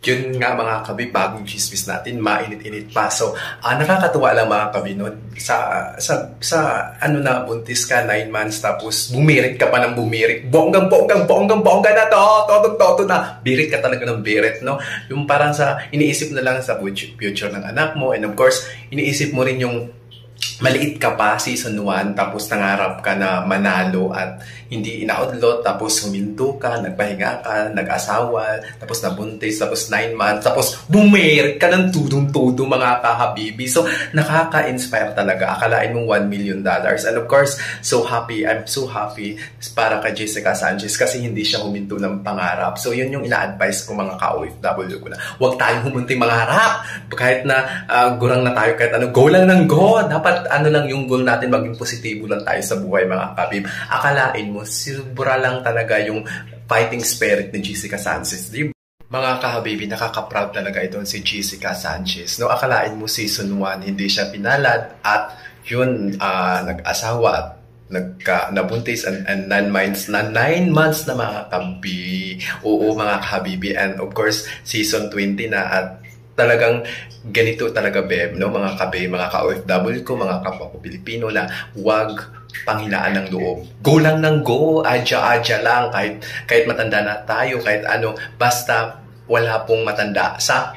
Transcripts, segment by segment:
Yun nga mga kabi, bagong chismis natin, mainit-init pa. So, nakakatuwa lang mga kabi nun. Sa ano na, buntis ka, 9 months, tapos bumirit ka pa ng bumirit. Bonggang na to, todo na. Birit ka talaga ng birit, no? Yung parang iniisip na lang sa future ng anak mo. And of course, iniisip mo rin yung maliit ka pa, season 1, tapos nangarap ka na manalo at hindi ina-outlaw, tapos huminto ka, nagpahinga ka, nag-asawa, tapos nabuntis, tapos 9 months, tapos bumirit ka ng tudong-tudo mga kahabibi. So, nakaka-inspire talaga. Akalain mong $1 million. And of course, I'm so happy para kay Jessica Sanchez kasi hindi siya huminto ng pangarap. So, yun yung ina-advise ko mga ka-OFW ko na huwag tayong humunting mangarap. Kahit na gurang na tayo, kahit ano, go lang ng go. Dapat ano lang yung goal natin, maging positibo lang tayo sa buhay mga kabib. Akalain mo, sobra lang talaga yung fighting spirit ni Jessica Sanchez. Mga kahabibi, nakaka-proud talaga ito si Jessica Sanchez. No, akalain mo season 1, hindi siya pinalad at yun, nag-asawa at nabuntis and 9 months na mga kabi. Oo mga kahabibi, and of course season 20 na at talagang ganito talaga beb, no mga kabe, mga ka-OFW ko, mga kapwa ko Pilipino na wag panghinaan ng loob. Go lang ng go, adya lang, kahit matanda na tayo, kahit ano, basta wala pong matanda sa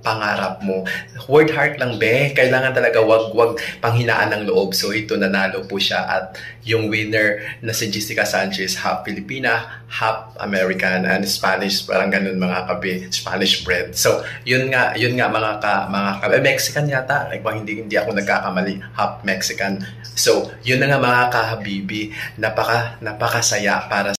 pangarap mo. Word heart lang be, kailangan talaga wag panghinaan ng loob. So ito, nanalo po siya at yung winner na si Jessica Sanchez, half Filipina, half American and Spanish, parang ganun mga kabe, Spanish bred. So yun nga mga kabe, Mexican yata, like hindi ako nagkakamali, half Mexican. So yun na nga mga kahabibi, napakasaya para